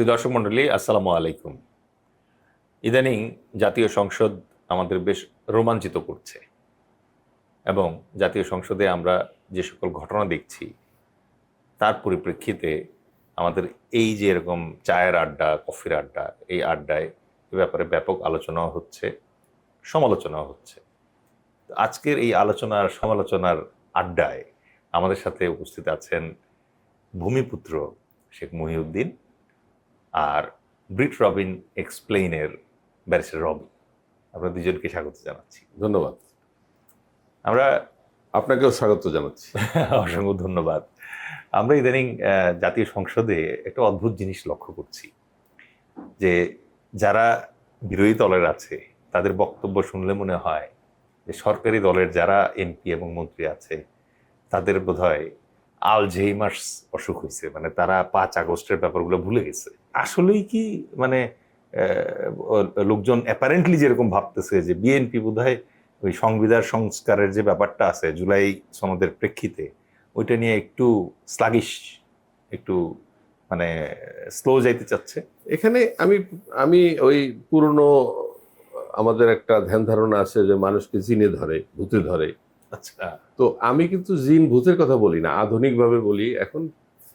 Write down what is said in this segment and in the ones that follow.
প্রিয় দর্শক মণ্ডলী, আসসালামু আলাইকুম। ইদানিং জাতীয় সংসদ আমাদের বেশ রোমাঞ্চিত করছে এবং জাতীয় সংসদে আমরা যে সকল ঘটনা দেখছি তার পরিপ্রেক্ষিতে আমাদের এই যে এরকম চায়ের আড্ডা, কফির আড্ডা, এই আড্ডায় এ ব্যাপারে ব্যাপক আলোচনাও হচ্ছে, সমালোচনাও হচ্ছে। আজকের এই আলোচনার সমালোচনার আড্ডায় আমাদের সাথে উপস্থিত আছেন ভূমিপুত্র শেখ মহিউদ্দিন আর ব্রিট রবিন এক্সপ্লেইনের ব্যারিস্টার রবি। আপনারা দুজনকে স্বাগত জানাচ্ছি। ধন্যবাদ। আমরা আপনাকেও স্বাগত জানাচ্ছি। অসংখ্য ধন্যবাদ। আমরা ইদানিং জাতীয় সংসদে একটা অদ্ভুত জিনিস লক্ষ্য করছি যে যারা বিরোধী দলের আছে তাদের বক্তব্য শুনলে মনে হয় যে সরকারি দলের যারা এমপি এবং মন্ত্রী আছে তাদের বোধহয় আলঝেইমার্স অসুখ হয়েছে, মানে তারা 5 আগস্টের ব্যাপারগুলো ভুলে গেছে। আসলেই কি মানে লোকজন অ্যাপারেন্টলি যেরকম ভাবতেছে যে বিএনপি বোধহয় ওই সংবিধান সংস্কারের যে ব্যাপারটা আছে জুলাই সনদের প্রেক্ষিতে ওইটা নিয়ে একটু স্লাগিশ, একটু মানে স্লো যাইতে চাচ্ছে। এখানে আমি ওই পুরনো আমাদের একটা ধ্যান ধারণা আছে যে মানুষকে জিনে ধরে, ভূতে ধরে। আচ্ছা, তো আমি কিন্তু জিন ভূতের কথা বলি না, আধুনিকভাবে বলি। এখন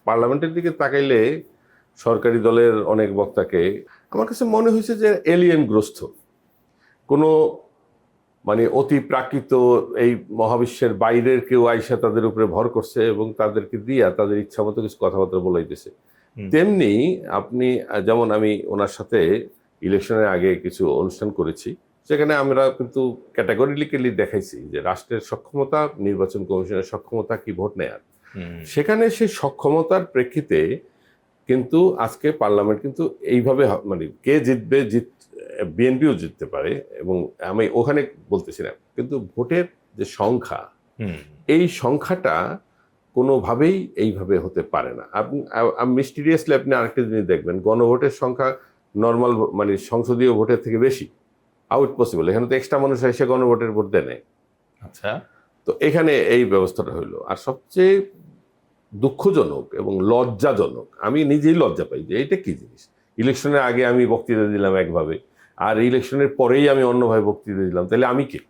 পার্লামেন্টের দিকে তাকাইলে সরকারি দলের অনেক বক্তাকে আমার কাছে মনে হয়েছে যে এলিয়েনগ্রস্ত কোনো মানে অতি প্রাকৃত এই মহাবিশ্বের বাইরের কেউ আইসা তাদের উপরে ভর করছে এবং তাদেরকে দিয়া তাদের ইচ্ছা মতো কিছু কথাবার্তা বলাইতেছে। তেমনি আপনি যেমন আমি ওনার সাথে ইলেকশনের আগে কিছু অনুষ্ঠান করেছি, সেখানে আমরা কিন্তু ক্যাটাগরিক্যালি দেখাইছি যে রাষ্ট্রের সক্ষমতা, নির্বাচন কমিশনের সক্ষমতা কি ভোট নেয়ার। সেখানে সেই সক্ষমতার প্রেক্ষিতে কিন্তু আজকে পার্লামেন্ট কিন্তু এইভাবে মানে কে জিতবে, বিএনপিও জিততে পারে এবং আমি ওখানে বলতেছি না, কিন্তু ভোটের যে সংখ্যা, এই সংখ্যাটা কোনোভাবেই এইভাবে হতে পারে না। আপনি মিস্টিরিয়াসলি আপনি আরেকটা জিনিস দেখবেন, গণভোটের সংখ্যা নর্মাল মানে সংসদীয় ভোটের থেকে বেশি। আউট পসিবল, এখানে তো এক্সট্রা মানুষ এসে গণভোটের ভোট দেয় নেয়। আচ্ছা, তো এখানে এই ব্যবস্থাটা হইলো। আর সবচেয়ে দুঃখজনক এবং লজ্জাজনক, আমি নিজেই লজ্জা পাই যে এইটা কি জিনিস। ইলেকশনের আগে আমি বক্তৃতা দিলাম একভাবে, আর ইলেকশনের পরেই আমি অন্যভাবে বক্তৃতা দিলাম, তাইলে আমি কে?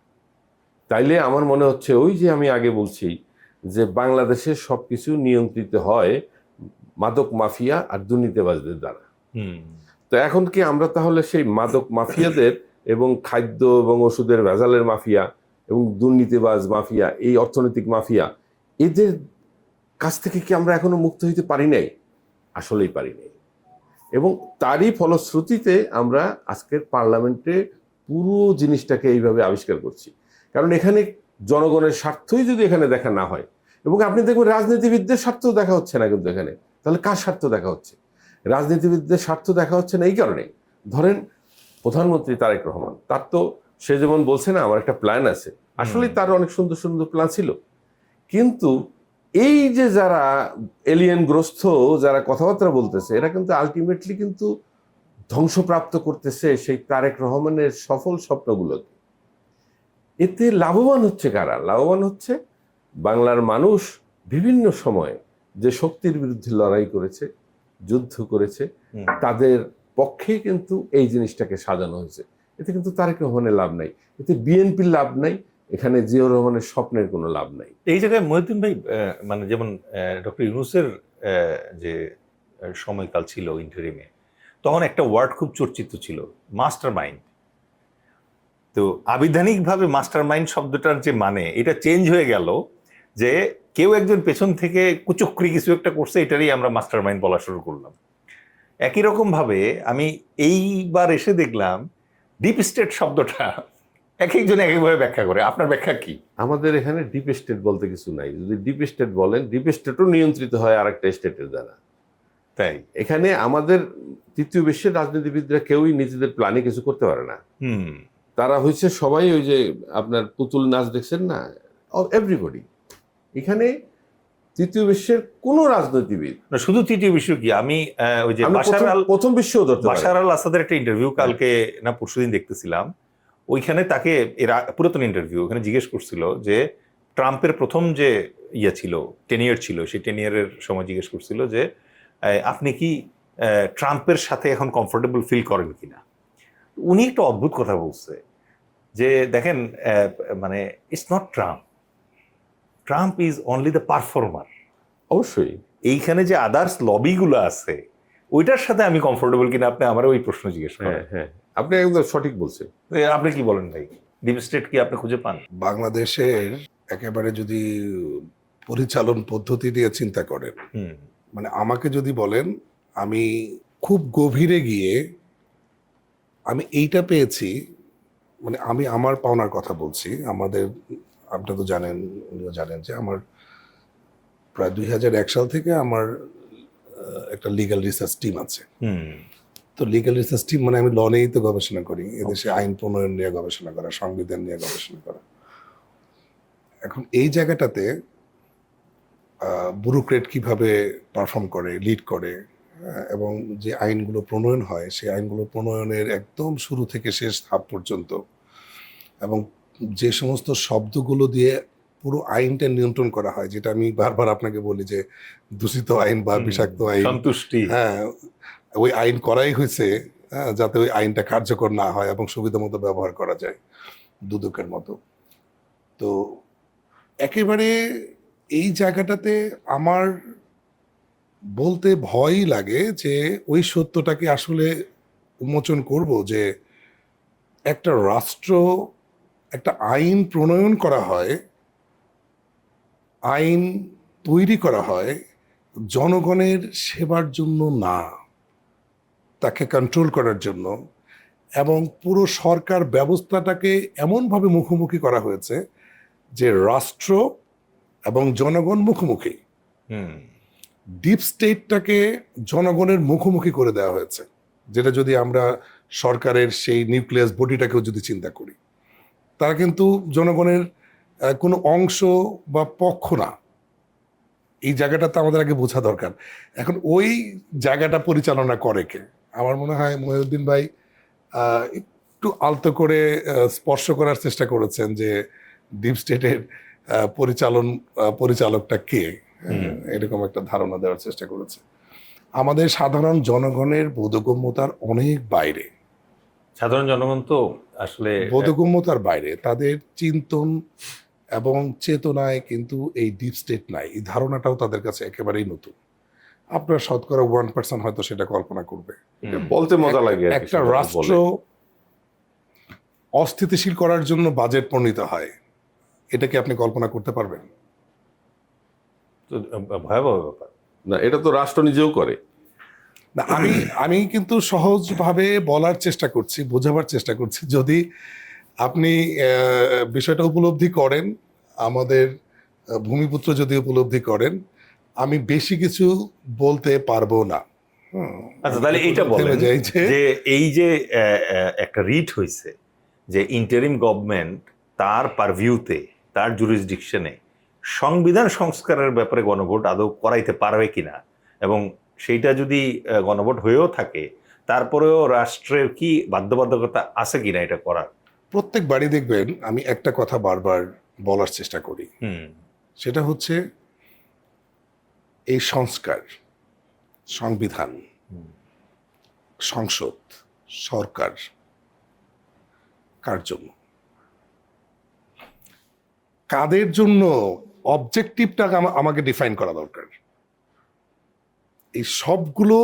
তাইলে আমার মনে হচ্ছে ওই যে আমি আগে বলছি যে বাংলাদেশের সবকিছু নিয়ন্ত্রিত হয় মাদক মাফিয়া আর দুর্নীতিবাজদের দ্বারা। তো এখন কি আমরা তাহলে সেই মাদক মাফিয়াদের এবং খাদ্য এবং ওষুধের ভেজালের মাফিয়া এবং দুর্নীতিবাজ মাফিয়া, এই অর্থনৈতিক মাফিয়া, এদের কাছ থেকে কি আমরা এখনো মুক্ত হইতে পারি নাই? আসলেই পারি নাই। এবং তারই ফলশ্রুতিতে আমরা আজকের পার্লামেন্টে পুরো জিনিসটাকে এইভাবে আবিষ্কার করছি। কারণ এখানে জনগণের স্বার্থই যদি এখানে দেখা না হয়, এবং আপনি দেখবেন রাজনীতিবিদদের স্বার্থ দেখা হচ্ছে না কিন্তু এখানে, তাহলে কার স্বার্থ দেখা হচ্ছে? রাজনীতিবিদদের স্বার্থ দেখা হচ্ছে না এই কারণে, ধরেন প্রধানমন্ত্রী তারেক রহমান, তার তো সে যেমন বলছে না আমার একটা প্ল্যান আছে, আসলেই তার অনেক সুন্দর সুন্দর প্ল্যান ছিল, কিন্তু এই যে যারা এলিয়েনগ্রস্ত যারা কথাবার্তা বলতেছে, এরা কিন্তু আলটিমেটলি কিন্তু ধ্বংসপ্রাপ্ত করতেছে সেই তারেক রহমানের সফল স্বপ্নগুলোকে। এতে লাভবান হচ্ছে কারা? লাভবান হচ্ছে বাংলার মানুষ বিভিন্ন সময়ে যে শক্তির বিরুদ্ধে লড়াই করেছে, যুদ্ধ করেছে, তাদের পক্ষে কিন্তু এই জিনিসটাকে সাজানো হয়েছে। এতে কিন্তু তারেক রহমানের লাভ নাই, এতে বিএনপির লাভ নাই, এখানে জিয়াউর রহমানের স্বপ্নের কোনো লাভ নাই। এই জায়গায় মহিউদ্দিন ভাই, মানে যেমন ডক্টর ইউনূসের যে সময়কাল ছিল ইন্টারিমে, তখন একটা ওয়ার্ড খুব চর্চিত ছিল, মাস্টার মাইন্ড। তো আবিধানিকভাবে মাস্টার মাইন্ড শব্দটার যে মানে এটা চেঞ্জ হয়ে গেল, যে কেউ একজন পেছন থেকে কুচক্রি কিছু একটা করছে, এটারই আমরা মাস্টার মাইন্ড বলা শুরু করলাম। একই রকম ভাবে আমি এইবার এসে দেখলাম ডিপ স্টেট শব্দটা এক একজন এক একভাবে ব্যাখ্যা করে। আপনার ব্যাখ্যা কি? আমাদের এখানে ডিপ স্টেট বলতে কিছু নাই। যদি ডিপ স্টেট বলেন, ডিপ স্টেটও নিয়ন্ত্রিত হয় আরেকটা স্টেটের দ্বারা। তাই এখানে আমাদের তৃতীয় বিশ্বের রাজনীতিবিদরা কেউই নিজেদের প্ল্যানে কিছু করতে পারে না। তারা হচ্ছে সবাই ওই যে আপনার পুতুল নাচ দেখছেন না, এভরিবডি। এখানে তৃতীয় বিশ্বের কোন রাজনীতিবিদ, শুধু তৃতীয় বিশ্ব কি, আমি ওই যে প্রথম বিশ্ব বাশার আল আসাদের একটা ইন্টারভিউ কালকে না পরশুদিন দেখতেছিলাম, ওইখানে তাকে পুরাতন ইন্টারভিউ, ওখানে জিজ্ঞেস করছিল যে ট্রাম্পের প্রথম যে ছিল, টেনিয়ার ছিল, সেই টেনিয়ারের সময় জিজ্ঞেস করছিল যে আপনি কি ট্রাম্পের সাথে এখন কমফোর্টেবল ফিল করেন কিনা। উনি একটা অদ্ভুত কথা বলছে যে দেখেন মানে it's not Trump, Trump is only the performer. অবশ্যই এইখানে যে আদার্স লবিগুলো আছে ওইটার সাথে আমি কমফোর্টেবল কিনা, আপনি আমার ওই প্রশ্ন জিজ্ঞেস করেন। হ্যাঁ হ্যাঁ, আপনি একদম সঠিক বলছেন। আপনি কি বলেন ভাই, ডিপ স্টেট কি আপনি খুঁজে পান? বাংলাদেশের একেবারে যদি পরিচালন পদ্ধতি নিয়ে চিন্তা করেন, হুম মানে আমাকে যদি বলেন, আমি খুব গভীরে গিয়ে আমি এইটা পেয়েছি, মানে আমি আমার পাওনার কথা বলছি। আমাদের, আপনি তো জানেন, উনিও জানেন যে আমার প্রায় 2001 সাল থেকে আমার একটা লিগ্যাল রিসার্চ টিম আছে। হুম তো লিগ্যাল রিসার্চ টিম মানে আমি ল নিয়েই তো গবেষণা করি, এদেশে আইন প্রণয়ন নিয়ে গবেষণা করা, সংবিধান নিয়ে গবেষণা করা। এখন এই জায়গাটাতে ব্যুরোক্রেট কিভাবে পারফর্ম করে, লিড করে, এবং যে আইনগুলো প্রণয়ন হয় সেই আইনগুলো প্রণয়নের একদম শুরু থেকে শেষ ধাপ পর্যন্ত, এবং যে সমস্ত শব্দগুলো দিয়ে পুরো আইনটা নিয়ন্ত্রণ করা হয়, যেটা আমি বারবার আপনাকে বলি যে দূষিত আইন বা বিষাক্ত আইন, সন্তুষ্টি, হ্যাঁ, ওই আইন করাই হয়েছে যাতে ওই আইনটা কার্যকর না হয় এবং সুবিধা মতো ব্যবহার করা যায়, দুদকের মতো। তো একেবারে এই জায়গাটাতে আমার বলতে ভয়ই লাগে যে ওই সত্যটাকে আসলে উন্মোচন করব যে একটা রাষ্ট্র, একটা আইন প্রণয়ন করা হয়, আইন তৈরি করা হয় জনগণের সেবার জন্য না, তাকে কন্ট্রোল করার জন্য, এবং পুরো সরকার ব্যবস্থাটাকে এমনভাবে মুখোমুখি করা হয়েছে যে রাষ্ট্র এবং জনগণ মুখোমুখি, হুম ডিপ স্টেটটাকে জনগণের মুখোমুখি করে দেওয়া হয়েছে। যেটা যদি আমরা সরকারের সেই নিউক্লিয়াস বডিটাকেও যদি চিন্তা করি, তারা কিন্তু জনগণের কোনো অংশ বা পক্ষ না। এই জায়গাটা তো আমাদের আগে বোঝা দরকার। এখন ওই জায়গাটা পরিচালনা করে কে? আমার মনে হয় মহিউদ্দিন ভাই একটু আলতো করে স্পর্শ করার চেষ্টা করেছেন যে ডিপ স্টেটের পরিচালকটা কে, এরকম একটা ধারণা দেওয়ার চেষ্টা করেছে। আমাদের সাধারণ জনগণের বোধগম্যতার অনেক বাইরে, সাধারণ জনগণ তো আসলে বোধগম্যতার বাইরে, তাদের চিন্তন এবং চেতনায় কিন্তু এই ডিপ স্টেট নাই, এই ধারণাটাও তাদের কাছে একেবারেই নতুন। আপনার শতকরা 1% হয়তো সেটা কল্পনা করবে। বলতে মজা লাগে আর কি, একটা সেটা রাষ্ট্র বলে। অস্থিতিশীল করার জন্য বাজেট প্রণীত হয়, এটা কি আপনি কল্পনা করতে পারবেন? তো ভয়াবহ ব্যাপার। না, এটা তো রাষ্ট্র নিজেও করে। না, আমি কিন্তু সহজভাবে বলার চেষ্টা করছি, বোঝাবার চেষ্টা করছি। যদি আপনি বিষয়টা উপলব্ধি করেন, আমাদের ভূমিপুত্র যদি উপলব্ধি করেন, আমি বেশি কিছু বলতে পারবো না। আচ্ছা, তাহলে এইটা বলেন থেমে যাই যে এই যে একটা রিট হয়েছে যে ইন্টারিম গভর্নমেন্ট তার পারভিউতে, তার জুরিসডিকশনে সংবিধান সংস্কারের ব্যাপারে গণভোট আদৌ করাইতে পারবে কিনা, এবং সেইটা যদি গণভোট হয়েও থাকে তারপরেও রাষ্ট্রের কি বাধ্যবাধকতা আছে কিনা এটা করার। প্রত্যেক বাড়ি দেখবেন আমি একটা কথা বারবার বলার চেষ্টা করি, সেটা হচ্ছে এই সংস্কার, সংবিধান, সংসদ, সরকার কার জন্য, কাদের জন্য, অবজেক্টিভটা আমাকে ডিফাইন করা দরকার। এই সবগুলো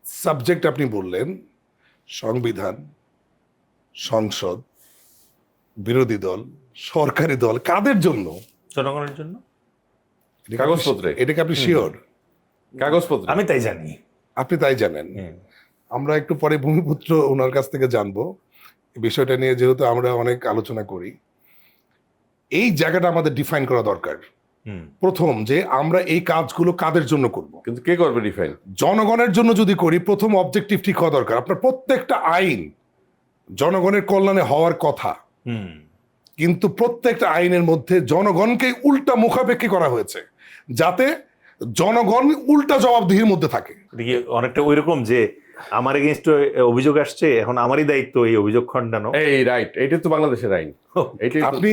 সাবজেক্ট আপনি বললেন, সংবিধান, সংসদ, বিরোধী দল, সরকারি দল, কাদের জন্য? জনগণের জন্য। কাগজপত্রে। এটাকে আপনি শিওর? কাগজপত্র আমি তাই জানি। আপনি তাই জানেন? আমরা একটু পরে ভূমিপুত্র ওনার কাছ থেকে জানবো এই বিষয়টা নিয়ে, যেহেতু আমরা অনেক আলোচনা করি। এই জায়গাটা আমাদের ডিফাইন করা দরকার। প্রথম যে আমরা এই কাজগুলো কাদের জন্য করব, কিন্তু কে করবে ডিফাইন? জনগণের জন্য যদি করি, প্রথম অবজেক্টিভ ঠিক হওয়া দরকার। আপনার প্রত্যেকটা আইন জনগণের কল্যাণে হওয়ার কথা, কিন্তু প্রত্যেকটা আইনের মধ্যে জনগণকে উল্টা মুখাপেক্ষী করা হয়েছে, যাতে জনগণ উল্টা জবাবদিহির মধ্যে থাকে। অনেকটা ওইরকম যে আমার এগেইনস্ট অভিযোগ আসছে, এখন আমারই দায়িত্ব এই অভিযোগ খণ্ডানো। এই রাইট, এইটা তো বাংলাদেশের আইন। আপনি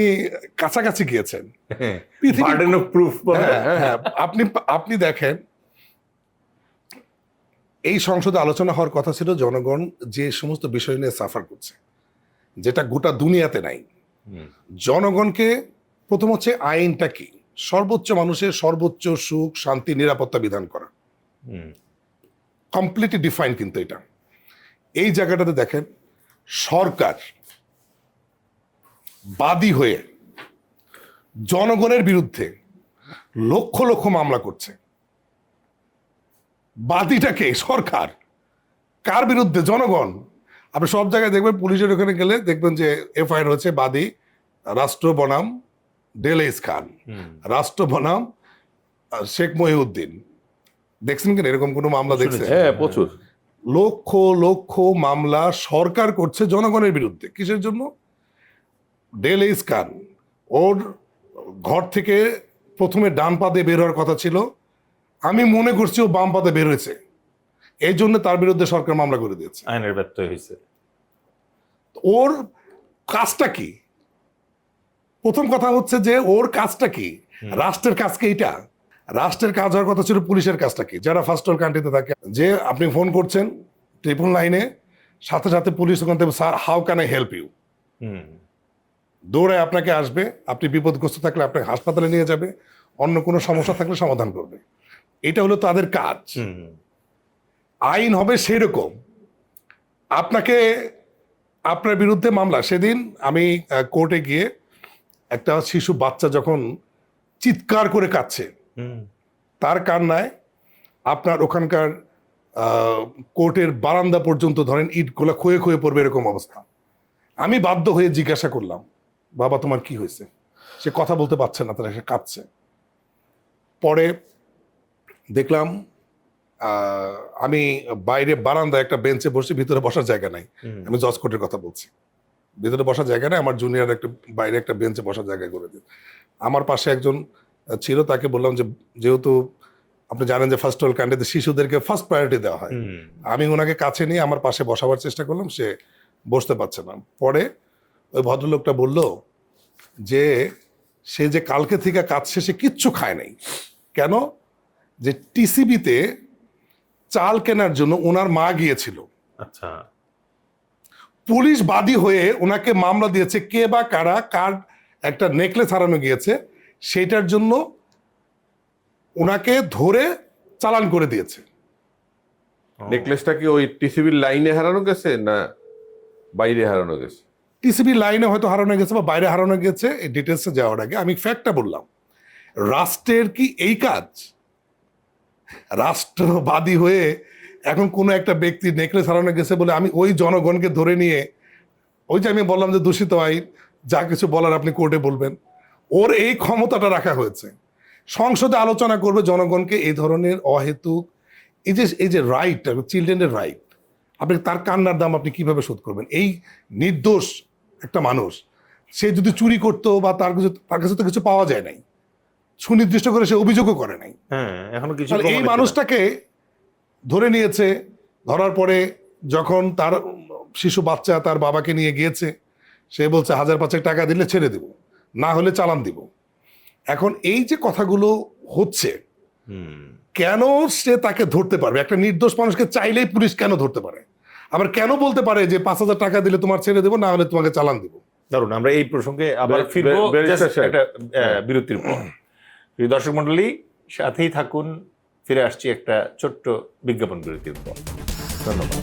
কাছাকাছি গিয়েছেন। Burden of proof. আপনি দেখেন এই সংসদে আলোচনা হওয়ার কথা ছিল জনগণ যে সমস্ত বিষয় নিয়ে সাফার করছে, যেটা গোটা দুনিয়াতে নাই। জনগণকে প্রথম হচ্ছে আইনটা কি, সর্বোচ্চ মানুষের সর্বোচ্চ সুখ শান্তি নিরাপত্তা বিধান করা, কমপ্লিটলি ডিফাইন। কিন্তু এটা এই জায়গাটাতে দেখেন সরকার বাদী হয়ে জনগণের বিরুদ্ধে লক্ষ লক্ষ মামলা করছে। বাদীটাকে সরকার, কার বিরুদ্ধে? জনগণ। আপনি সব জায়গায় দেখবেন, পুলিশের ওখানে গেলে দেখবেন যে এফআইআর হচ্ছে বাদী রাষ্ট্র বনাম ডেলেইস খান, রাষ্ট্র বনাম শেখ মহিউদ্দিন। দেখছেন কিনা এরকম কোনো মামলা? দেখছেন? হ্যাঁ, প্রচুর। লক্ষ লক্ষ মামলা সরকার করছে জনগণের বিরুদ্ধে। কিসের জন্য? ডেলেইস খান ওর ঘর থেকে প্রথমে ডান পাতে বের হওয়ার কথা ছিল, আমি মনে করছি ও বাম পাতে বের হয়েছে, এই জন্য তার বিরুদ্ধে সরকার মামলা করে দিয়েছে। আইনের ব্যত্যয় হয়েছে। ওর কাজটা কি? প্রথম কথা হচ্ছে যে ওর কাজটা কি? রাষ্ট্রের কাজ কি এটা? রাষ্ট্রের কাজ হওয়ার কথা ছিল পুলিশের কাজটা কি? যারা ফার্স্ট ওয়ার্ল্ড কান্ট্রিতে থাকে, যে আপনি ফোন করছেন ট্রিপল লাইনে, সাথে সাথে পুলিশ ওখান থেকে sir how can I help you, দৌড়ায় আপনাকে আসবে, আপনি বিপদগ্রস্ত থাকলে আপনাকে হাসপাতালে নিয়ে যাবে, অন্য কোনো সমস্যা থাকলে সমাধান করবে। এটা হলো তাদের কাজ। আইন হবে সেরকম। আপনাকে, আপনার বিরুদ্ধে মামলা। সেদিন আমি কোর্টে গিয়ে একটা শিশু বাচ্চা যখন চিৎকার করে কাঁদছে, তার কান্নায় আপনার ওখানকার কোর্টের বারান্দা পর্যন্ত ধরেন ইটগুলা ক্ষয়ে ক্ষয়ে পড়বে, এরকম অবস্থা। আমি বাধ্য হয়ে জিজ্ঞাসা করলাম, বাবা তোমার কি হয়েছে? সে কথা বলতে পারছে না, তারা সে কাঁদছে। পরে দেখলাম আমি বাইরে বারান্দায় একটা বেঞ্চে বসে, ভিতরে বসার জায়গা নাই। আমি জজ কোর্টের কথা বলছি, ভিতরে বসার জায়গা নাই। আমার জুনিয়র একটা বাইরে একটা বেঞ্চে বসার জায়গা করে দিন। আমার পাশে একজন ছিল, তাকে বললাম যে যেহেতু আপনি জানেন যে ফার্স্ট ওয়ার্ল্ড কান্ট্রিতে শিশুদেরকে ফার্স্ট প্রায়োরিটি দেওয়া হয়, আমি ওনাকে কাছে নিয়ে আমার পাশে বসাবার চেষ্টা করলাম, সে বসতে পারছে না। পরে ওই ভদ্রলোকটা বলল যে সে যে কালকে থেকে কাজ শেষে কিচ্ছু খায় নাই। কেন? যে টিসিবিতে চাল কেনার জন্য ওনার মা গিয়েছিল। আচ্ছা। পুলিশ বাদী হয়ে ওনাকে মামলা দিয়েছে, কে বা কারা কার একটা নেকলেস হারানো গিয়েছে, সেটার জন্য ওনাকে ধরে চালান করে দিয়েছে। নেকলেসটা কি ওই টিসিবির লাইনে হারানো গেছে না বাইরে হারানো গেছে? টিসিবি লাইনে হয়তো হারানো গেছে বা বাইরে হারানো গেছে, এই ডিটেলসে যাওয়ার আগে আমি ফ্যাক্টটা বললাম। রাষ্ট্রের কি এই কাজ? রাষ্ট্রবাদী হয়ে এখন কোনো একটা ব্যক্তি নেকলেস হারানো গেছে বলে আমি ওই জনগণকে ধরে নিয়ে, ওই যে আমি বললাম যে দূষিত আইন, যা কিছু বলার আপনি কোর্টে বলবেন, ওর এই ক্ষমতাটা রাখা হয়েছে। সংসদে আলোচনা করবে, জনগণকে এই ধরনের অহেতুক এই যে রাইট, চিলড্রেনের রাইট, আপনি তার কান্নার দাম আপনি কিভাবে শোধ করবেন? এই নির্দোষ একটা মানুষ, সে যদি চুরি করতো বা তার কাছে তো কিছু পাওয়া যায় নাই, সুনির্দিষ্ট করে সে অভিযোগও করে নাই। হ্যাঁ, এখনো কিছু এই মানুষটাকে ধরে নিয়েছে, ধরার পরে যখন তার শিশু বাচ্চা তার বাবাকে নিয়ে গিয়েছে, সে বলছে 1000-5 টাকা দিলে ছেড়ে দেব, না হলে চালান দিব। এখন এই যে কথাগুলো হচ্ছে, কেন সে তাকে ধরতে পারবে? একটা নির্দোষ মানুষকে চাইলেই পুলিশ কেন ধরতে পারে? আবার কেন বলতে পারে যে 5000 টাকা দিলে তোমার ছেড়ে দেবো, না হলে তোমাকে চালান দিব? দারুন, আমরা এই প্রসঙ্গে আবার ফিরবো একটা বিরতির পর। প্রিয় দর্শক মণ্ডলী, সাথেই থাকুন, ফিরে আসছি একটা ছোট্ট বিজ্ঞাপন বিরতির পর। ধন্যবাদ।